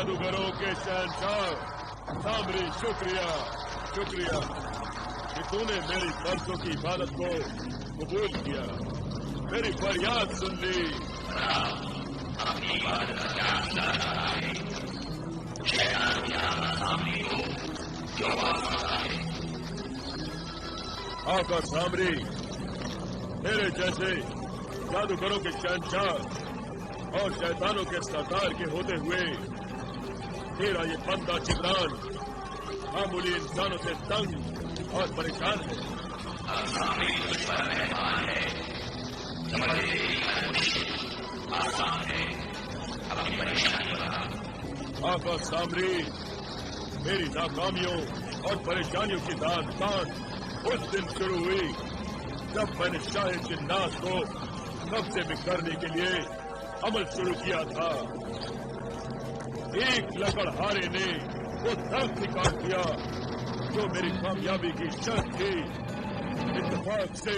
जादूगरों के शहंशाह सामरी, शुक्रिया शुक्रिया कि तूने मेरी बरसों की इबादत को कबूल किया, मेरी फरियाद सुन ली। अपनी इबादत का क्या है? शैतान की आत्मा सामरी को क्यों वापस आए? आका सामरी, मेरे जैसे जादूगरों के शहंशाह और शैतानों के सरदार के होते हुए तेरा ये बंदा जिब्रान मामूली इंसानों से तंग और परेशान है। आसान है, अपनी परेशानी बता। आका सामरी, मेरी नाकामियों और परेशानियों की दास्तान उस दिन शुरू हुई जब मैंने शाह जिन्नात को कब्जे में करने के लिए अमल शुरू किया था। एक लकड़हारे ने वो दर्द निकाल दिया जो मेरी कामयाबी की शर्त थी। इत्तेफाक से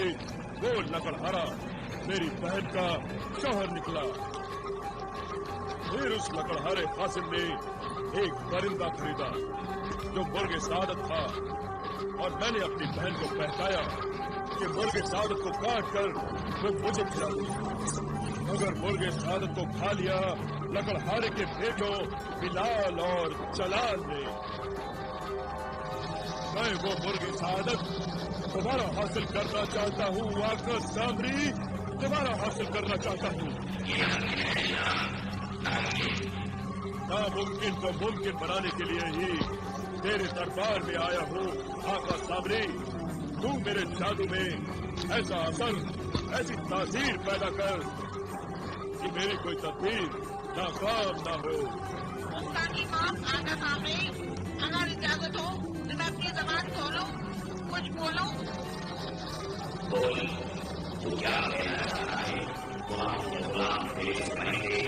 वो लकड़हारा मेरी बहन का शौहर निकला। फिर उस लकड़हारे कासिम ने एक परिंदा खरीदा जो मुर्गे सादत था और मैंने अपनी बहन को बहकाया कि मुर्गे सादत को काट कर वो मुझे खिला दे। मगर मुर्गे सादत को खा लिया लकड़हारे के बेटों बिलाल और जलाल ने। मैं वो मुर्गे सादत दोबारा हासिल करना चाहता हूँ आका सामरी, दोबारा हासिल करना चाहता हूँ। नामुमकिन को मुमकिन बनाने के लिए ही तेरे दरबार में आया हूँ आका सामरी। तू मेरे जादू में ऐसा असर, ऐसी तासीर पैदा कर कि मेरी कोई तदबीर नाकाम ना हो। गुस्ताखी माफ आका सामरी, अगर इजाजत हो तो मैं अपनी जबान खोलूं, कुछ बोलूं? बोल, तू क्या कहना चाहता है? गुलाम पेश करेंगे।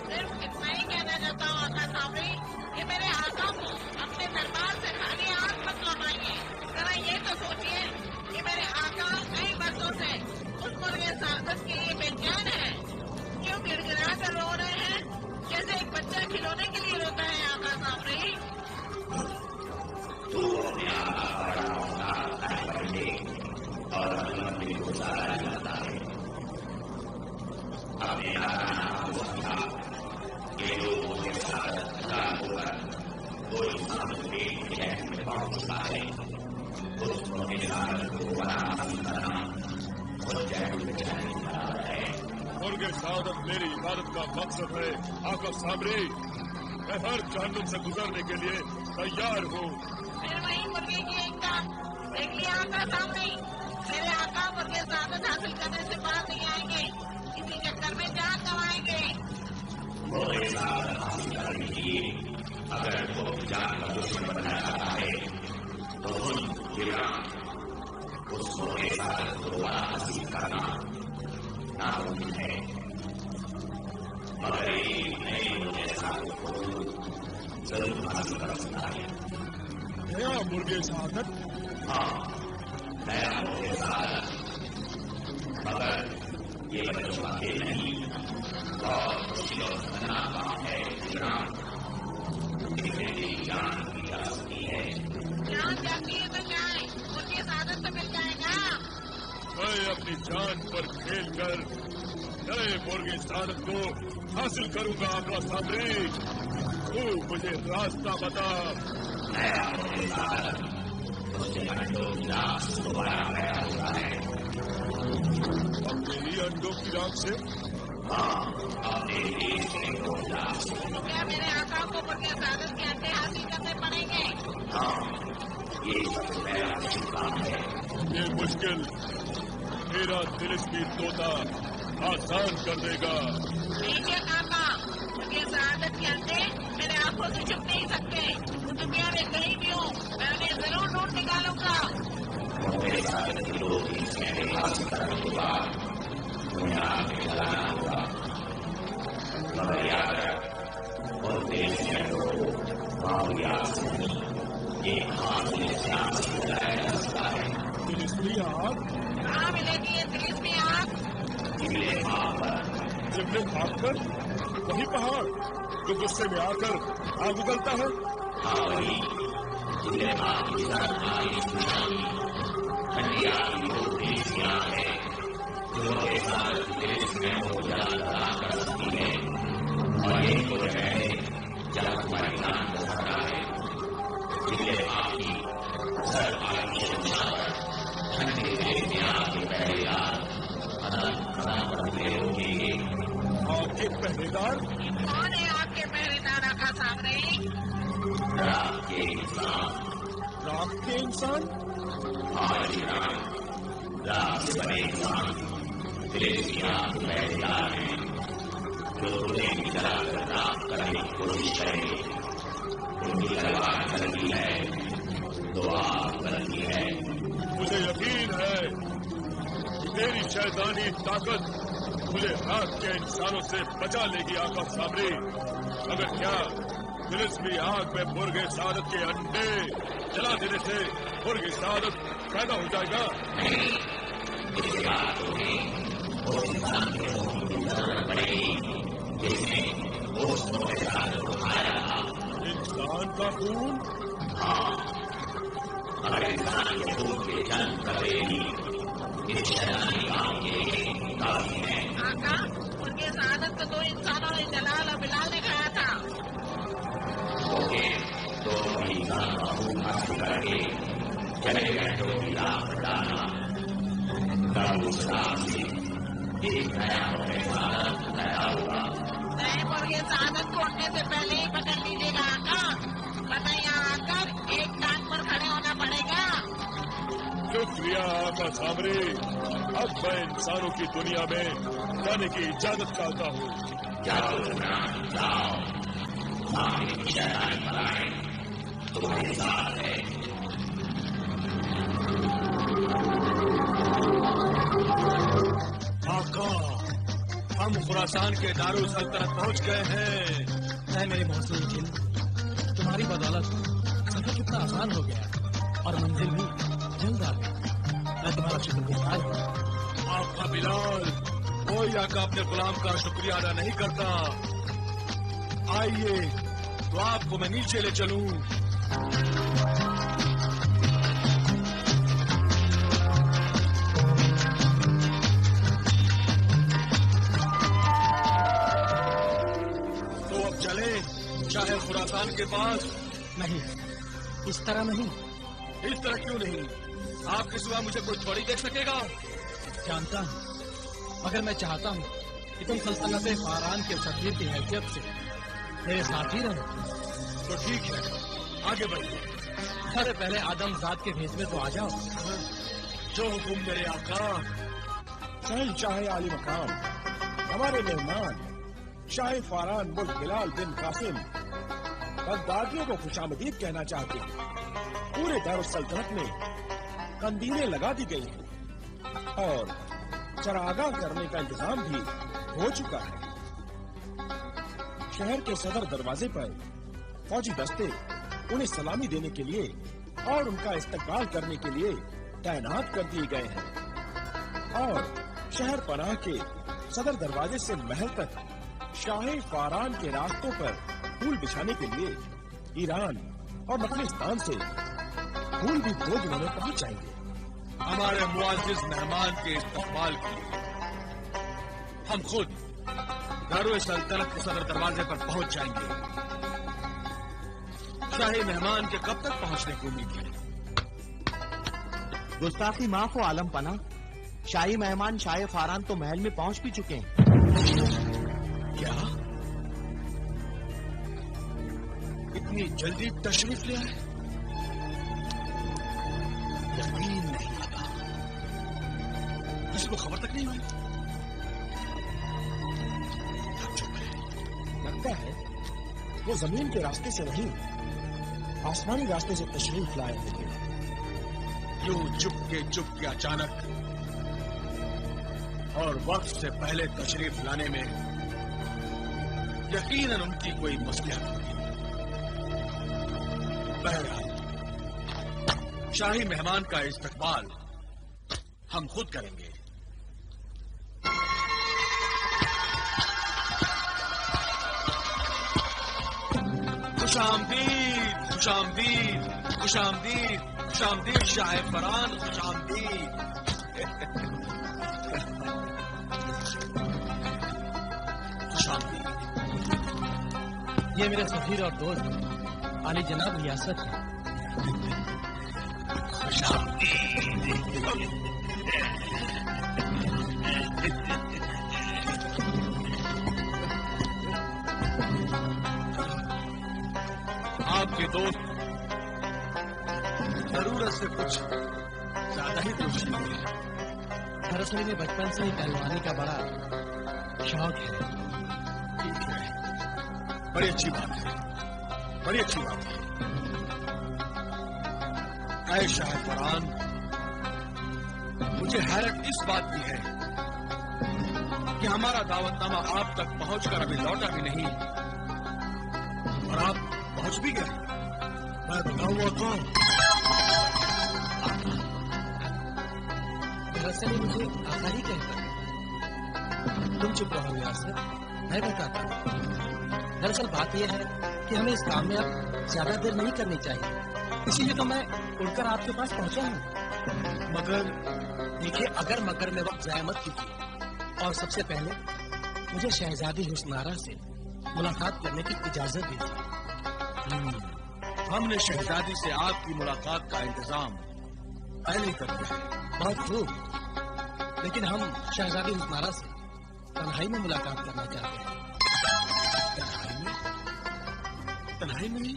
सिर्फ इतना ही कहना चाहता हूँ आका सामरी कि मेरे आका को अपने दरबार से खाली हाथ मत लौटाइए। जरा ये तो सोचिए कि मेरे आका कई वर्षों से उस मुर्गे सादत के लिए बेचैन है। क्यों गिड़गिड़ा कर रो रहे हैं जैसे एक बच्चा खिलौने के लिए रोता है आका सामरी? तू अपने आका पर और लंबी गुजारा जाता है। अपने आका को समझा कि लोगों के साथ होकर कोई इंसान पेट में पहुंचता है। उस मुर्गे सादत को बनाना मुर्गे सादत मेरी इबादत का मकसद है आका सामरी। मैं हर जहन्नुम से गुजरने के लिए तैयार हूँ। फिर वही मुर्गे की एकता देख लिया आका सामरी। मेरे आका मुर्गे सादत हासिल करने से बाहर नहीं आएंगे, इसी चक्कर में जान गंवाएंगे। मुर्गे सादत हासिल करने के लिए अगर वो जान का दुश्मन बनना चाहता है तो उस मुर्गे सादत को दोबारा हासिल करना नामुमकिन है। मगर एक नए मुर्गे सादत को जरूर हासिल कर सकता है। नया मुर्गे सादत? हाँ, नया मुर्गे सादत। मगर ये बच्चों का खेल नहीं, बहुत मुश्किल और खतरनाक काम है। इसमें जान की जा सकती है। जान जाती है तो जाए, मुर्गे सादत तो मिल जाएगा। मैं अपनी जान पर खेल कर नए मुर्गे सादत को हासिल करूंगा आका सामरी। तू मुझे रास्ता बता। नया मुर्गे सादत उसके अंडों की राख से दोबारा पैदा होता है। अपने ही अंडों की राख से? हाँ, अपने ही अंडों की राख से। क्या मेरे आका को मुर्गे सादत के अंडे हासिल करने पड़ेंगे? हाँ, ये सबसे पहला मुश्किल काम है। ये मुश्किल मेरा तिलिस्मी तोता आसान कर देगा। देखिए काका, मुर्गे सादत के अंडे मेरे आंखों से छुप नहीं सकते। दुनिया में कहीं भी हो, मैं उन्हें जरूर ढूंढ निकालूंगा। मुर्गे सादत के लोग इसके अंडे हासिल करने के बाद उन्हें आग में जलाना होगा। मगर याद रख, मुर्गे के अंडों को मामूली आग से नहीं, एक खास आग से जलाया जा सकता है। तिलिस्मी आग? कहाँ मिलेगी ये तिलिस्मी आग? जिबले खाक पर। जिबले खाक पर? वही पहाड़ जो गुस्से में आकर आग उगलता है। हाँ वही, जिसने बाप की तरफ आई ठंडी आग को भेजिया है, जो के साथ देश में हो जला कर सकती है। और ये तो है जब तुम्हारी नाम बदलता है, जिसने बाप की सर आग की शिक्षा पर ठंडी देश में आगे पहरेदार आपके पहरेदार? कौन है आपके पहरेदार आका सामने? रात के इंसान। रात के इंसान? हमारी रात से बने इंसान देश की आग पहरेदार हैं, जो तुम्हें भी जलाकर रात करने की कोशिश करेंगे। उनकी तलवार चलती है तो आग बनती है। मुझे यकीन है तेरी शैतानी ताकत मुझे रात के इंसानों से बचा लेगी आका सामरी। अगर क्या फिलिस्ती आग में मुर्गे सादत के अंडे जला देने से मुर्गी सादत पैदा हो जाएगा? नहीं, इसके बाद तुम्हें उस इंसान के खून की जरूरत पड़ेगी जिसने उस मुर्गे सादत को खाया था। इंसान का खून? हाँ, अगर इंसान के खून के जन्म करेगी इस शैतानी काम के काफी है। आका, उनके सादत को 2 इंसानों ने जलाल और बिलाल ने खाया था। ओके, तो इंसान का खून हासिल करके चले घंटों की राह पर डालना, तब उस राह से एक नया मुर्गे सादत पैदा होगा। नए मुर्गे सादत को उड़ने से पहले ही पकड़ लीजिएगा आका, वरना यहाँ आकर एक टांग पर खड़े होना पड़ेगा। शुक्रिया आका सामरी। अब मैं इंसानों की दुनिया में जाने की इजाजत चाहता हूँ। जाओ जाओ, सामने की शैतानी बनाए तुम्हारे साथ है। आका, हम खुरासान के दारुल सल्तनत पहुँच गए हैं। है मेरे मौजूद जिन, तुम्हारी बदौलत सफर कितना आसान हो गया और मंजिल भी जल्द आ गई। मैं तुम्हारा शुक्रगुजार हूँ। आपका बिलाल, कोई आका अपने गुलाम का शुक्रिया अदा नहीं करता। आइए तो आपको मैं नीचे ले चलूं। तो अब चले चाहे खुरासान के पास। नहीं, इस तरह नहीं। इस तरह क्यों नहीं? आपके सिवा मुझे कोई थोड़ी देख सकेगा। जानता हूँ, अगर मैं चाहता हूँ कि तुम सल्तनत फारान के सफीर की हैसियत से मेरे साथ ही रहो, तो ठीक है, आगे बढ़िए। अरे पहले आदम जात के भेष में तो आ जाओ। जो हुक्म मेरे आका। शाह आली मकाम, हमारे मेहमान शाह फारान मुल्क बिलाल बिन कासिम बगदादियों को खुशामदीद कहना चाहते हैं। पूरे दारुल सल्तनत में कंदीलें लगा दी गई हैं और चरागाह करने का इंतजाम भी हो चुका है। शहर के सदर दरवाजे पर फौजी दस्ते उन्हें सलामी देने के लिए और उनका इस्तकबाल करने के लिए तैनात कर दिए गए हैं और शहर पनाह के सदर दरवाजे से महल तक शाह फारान के रास्तों पर फूल बिछाने के लिए ईरान और अफगानिस्तान से फूल भी 2 दिनों में पहुंच जाएंगे। हमारे मुआजिज मेहमान के इस्तकबाल के लिए हम खुद दारुल सल्तनत के सदर दरवाजे पर पहुंच जाएंगे। शाही मेहमान के कब तक पहुंचने की उम्मीद है? गुस्ताखी माफ हो आलम पना, शाही मेहमान शाह फारान तो महल में पहुंच भी चुके हैं। क्या इतनी जल्दी तशरीफ ले आए? यकीन नहीं आता, किसी को खबर तक नहीं हुई। लगता है वो जमीन के रास्ते से नहीं, आसमानी रास्ते से तशरीफ लाए थे। यूं चुपके अचानक और वक्त से पहले तशरीफ लाने में यकीनन उनकी कोई मसलहत होगी। बहरहाल शाही मेहमान का इस्तकबाल हम खुद करेंगे। खुशामदीद, खुशामदीद, खुशामदीद, खुशामदीद शाह फरान, खुशामदीद। खुशामदीद। ये मेरे सफीर और दोस्त आली जनाब रियासत है। आपके दोस्त जरूरत से कुछ ज्यादा ही जोशीले हैं। दरअसल में बचपन से ही पहलवानी का बड़ा शौक है। ठीक है, बड़ी अच्छी बात है, बड़ी अच्छी बात है। ऐ शाह फरान, मुझे हैरत इस बात की है कि हमारा दावतनामा आप तक पहुंचकर अभी लौटा भी नहीं और आप पहुंच भी गए। मैं बताऊं वो कौन? दरअसल मुझे आका ही कहता है। तुम चुप रहो रियासत, मैं बताता हूँ। दरअसल बात यह है कि हमें इस काम में अब ज्यादा देर नहीं करनी चाहिए, इसीलिए तो मैं उड़कर आपके पास पहुंचा हूँ। मगर देखिए, अगर मगर में वक्त जाया मत कीजिए और सबसे पहले मुझे शहजादी हुस्नारा से मुलाकात करने की इजाजत दीजिए। हमने शहजादी से आपकी मुलाकात का इंतजाम पहले ही कर दिया है। बहुत खूब, लेकिन हम शहजादी हुस्नारा से तन्हाई में मुलाकात करना चाहते हैं। तन्हाई में? तन्हाई में ही?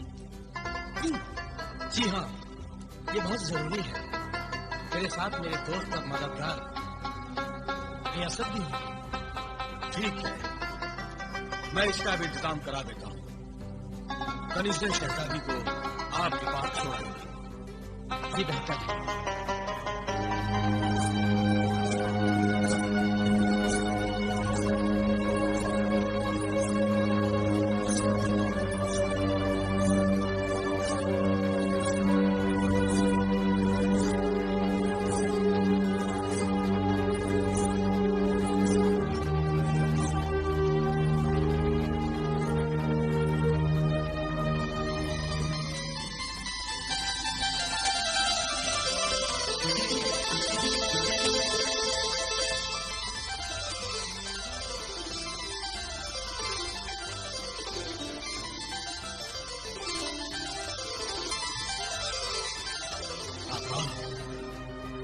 जी हाँ, ये बहुत जरूरी है। मेरे साथ मेरे दोस्त और मददगार रियासत भी है। ठीक है, मैं इसका भी इंतजाम करा देता हूँ। कनिज़ ने शहजादी को आपके पास छोड़ देंगे। ये बेहतर है।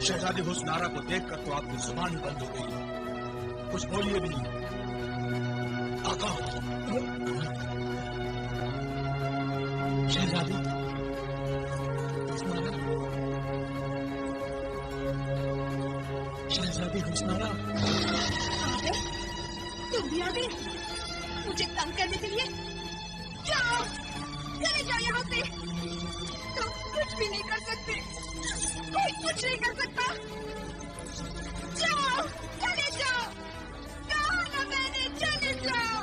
शहजादी हुस्नारा को देखकर तो आपकी जुबान ही बंद हो गई, कुछ बोलिए भी नहीं। आका, शहजादी हुस्नारा, शहजादी हुस्नारा। तुम भी आ गए मुझे तंग करने के लिए? जाओ, चले जाओ यहाँ से। तुम कुछ भी नहीं कर सकते, कोई कुछ नहीं कर सकता। जाओ, चले जाओ, कहा ना मैंने, चले जाओ।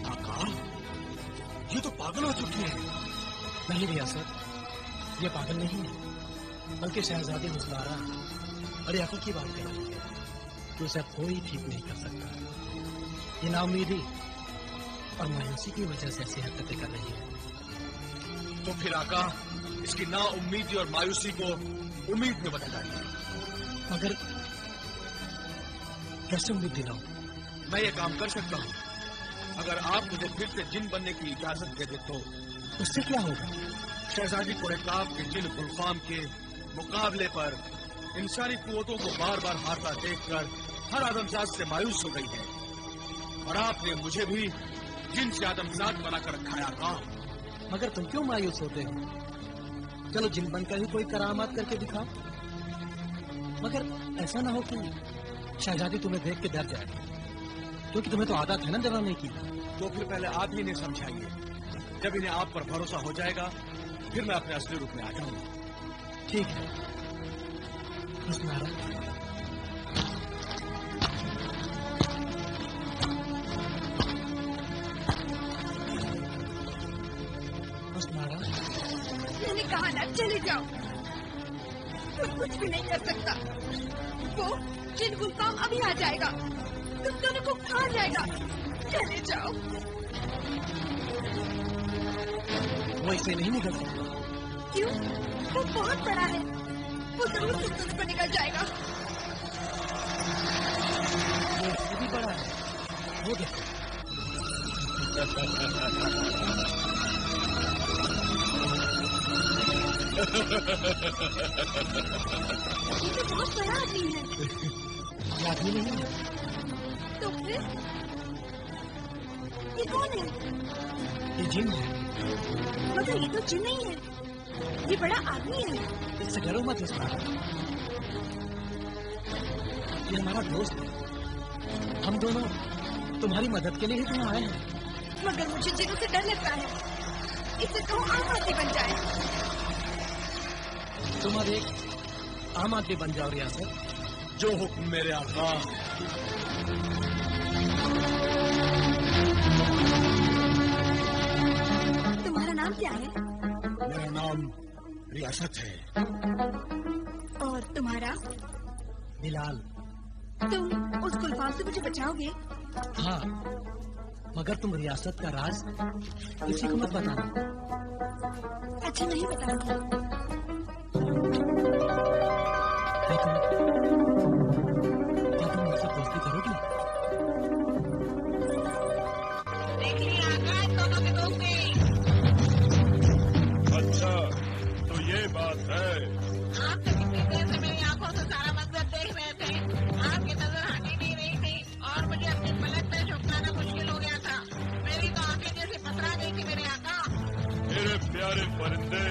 आका, ये तो पागल हो चुकी है। नहीं रियासत, ये पागल नहीं है, बल्कि शहजादी हुस्नारा बड़ी अकल की बात कर रही है कि उसे कोई ठीक नहीं कर सकता। ये नाउमीदी और मायूसी की वजह से ऐसी हरकतें कर रही है। तो फिर आका, इसकी नाउम्मीदी और मायूसी को उम्मीद में बदल डालिए। मगर कैसे उम्मीद दिलाऊं? मैं ये काम कर सकता हूँ, अगर आप मुझे फिर से जिन बनने की इजाजत दे दे तो। उससे क्या होगा? शहजादी कुरैकाब के जिन गुलफाम के मुकाबले पर इंसानी कुव्वतों को बार बार हारता देखकर हर आदमजात से मायूस हो गई है, और आपने मुझे भी जिन से आदमजात बनाकर रखाया था। मगर तुम क्यों मायूस होते हो? चलो जिन बनकर ही कोई करामात करके दिखाओ। मगर ऐसा ना हो कि शहजादी तुम्हें देख के डर जाए, क्योंकि तुम्हें तो आदत है ना डराने की। तो फिर पहले आप ही इन्हें समझाइए, जब इन्हें आप पर भरोसा हो जाएगा फिर मैं अपने असली रूप में आ जाऊंगा। ठीक है हुस्नारा, कहा ना, चले जाओ। तुम कुछ भी नहीं कर सकता। वो जिन गुलफाम अभी आ जाएगा, तुम दोनों को खा जाएगा। चले जाओ। वो इसे नहीं निकल सकता। क्यों? वो बहुत बड़ा है, वो जरूर तुम दोनों को निकल जाएगा। वो इससे भी बड़ा है, वो देखो। ये तो बहुत बड़ा आदमी है। आदमी नहीं है। तो फिर ये कौन है? ये जिन है। मगर ये तो जिन नहीं है, ये बड़ा आदमी है। इससे डरो मत इस बात। ये हमारा दोस्त है। हम दोनों तुम्हारी मदद के लिए ही यहाँ आए हैं। मगर मुझे जिनों से डर लगता है। इससे तो आम आदमी बन जाए। तुम अब एक आम आदमी बन जाओ रियासत। जो हुक्म मेरे आका। तुम्हारा नाम क्या है? मेरा नाम रियासत है। और तुम्हारा? बिलाल। तुम उस गुलफाम से मुझे बचाओगे? हाँ, मगर तुम रियासत का राज किसी को मत बताना। अच्छा, नहीं बताऊंगी। क्या तुम मुझसे दोस्ती करोगी? देख लिया आका, इन दोनों की दोस्ती। अच्छा, तो ये बात है। आप तो कितनी देर से मेरी आंखों से सारा मंजर देख रहे थे। आपकी नजर हटी नहीं रही थी और मुझे अपनी पलक में झुकाना मुश्किल हो गया था। मेरी तो आंखें जैसे पथरा गई थी मेरे आका। मेरे प्यारे परिंदे,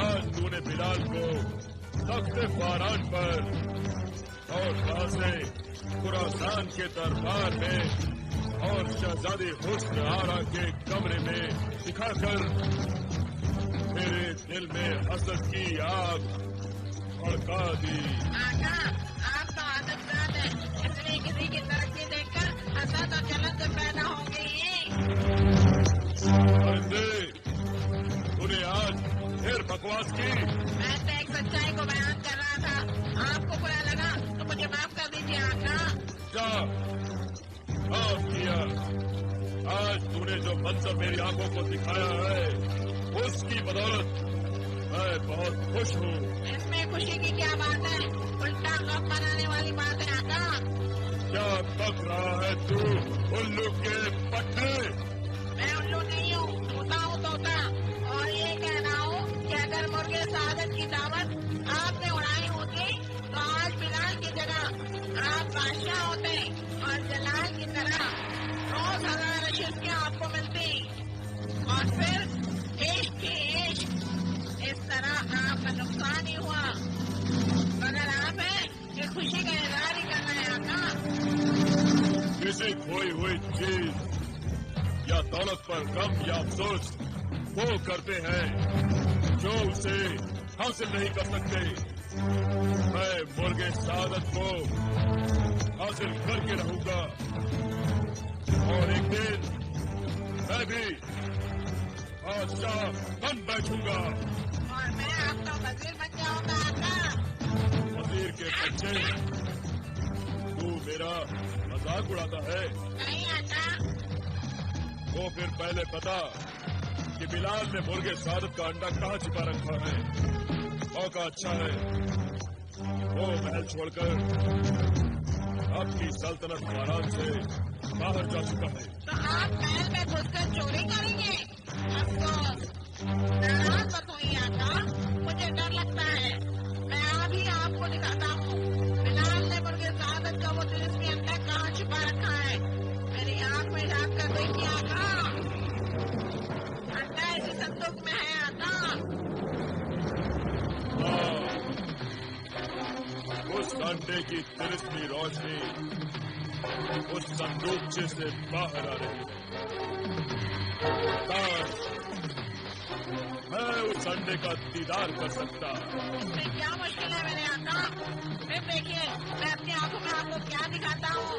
आज तूने बिलाल को तख्ते फारान पर और वहां से खुरासान के दरबार में और शहजादी हुस्न आरा के कमरे में दिखाकर मेरे दिल में हसद की आग भड़का दी। आका, आप तो आदतदार हैं, इसलिए किसी की तरक्की देखकर हसद और जलन से पैदा होंगे ही। परिंदे, तूने आज फिर बकवास की। मैं तो एक सच्चाई को बयान कर रहा था। आपको बुरा लगा तो मुझे माफ कर दीजिए आका। क्या माफ किया? आज तूने जो मंजर मेरी आंखों को दिखाया है, उसकी बदौलत मैं बहुत खुश हूँ। इसमें खुशी की क्या बात है? उल्टा गम बनाने वाली बात है आका। क्या तक रहा है तू उल्लू के पट्टे? मैं उल्लू नहीं हूँ, तोता हूँ तोता। और ये कह रहा हूँ कि अगर मुर्गे सादत की दावत आपने उड़ाई होती तो आज बिलाल की जगह आप बादशाह होते और जलाल की तरह रोज 1000 अशिष्टियाँ आपको मिलती। और फिर इश्क की इश्क, इस तरह आपका नुकसान ही हुआ। मगर आप है कि खुशी का इजहार ही कर रहे हैं आका। किसी खोई हुई चीज या दौलत पर गम या अफसोस वो करते हैं जो उसे हासिल नहीं कर सकते। मैं मुर्गे सादत को हासिल करके रहूंगा और एक दिन मैं भी बादशाह बन बैठूंगा। और मैं आपका वजीर बन जाऊंगा आका। वजीर के बच्चे, तू मेरा मजाक उड़ाता है? नहीं आका। वो फिर पहले बता कि बिलाल ने मुर्गे सादत का अंडा कहाँ छिपा रखा है। मौका अच्छा है, वो महल छोड़कर अपनी सल्तनत आराम से बाहर जा चुका है। तो आप महल में घुसकर चोरी करेंगे? अफसोस, नाराज मत होइए आका, मुझे डर लगता है। मैं अभी आपको दिखाता हूँ बिलाल ने मुर्गे सादत का वो दिलचस्पी अंडा कहाँ छिपा रखा है। मेरी आंख में झाँक कर देखिए आका, अंडा इसी संदूक में है आका। उस अंडे की तिरछी रोशनी उस संदूकचे से बाहर आ रही है। काश मैं उस अंडे का दीदार कर सकता। इसमें क्या मुश्किल है मेरे आका? फिर देखिए मैं अपनी आंखों में आपको क्या दिखाता हूँ।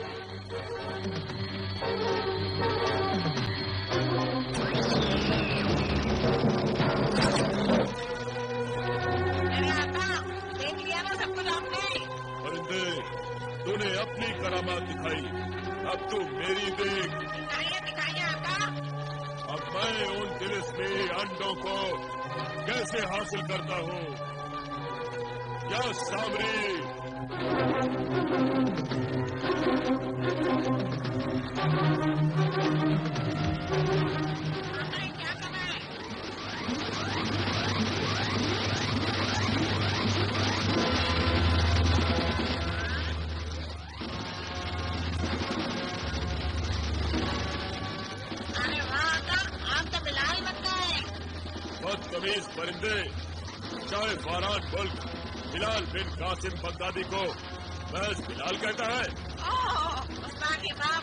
खुद अपनी। परिंदे, तूने अपनी करामात दिखाई, अब तू मेरी देख। दिखाइए आका। अब मैं उन तिलिस्मी अंडों को कैसे हासिल करता हूँ। या सामरी, क्या करना है? अरे वाह आका, आप तो बिलाल बन गए। बदतमीज परिंदे, चाहे फारान मुल्क बिलाल बिन कासिम बगदादी को महज बिलाल कहता है। ओह, उस्ताद की बात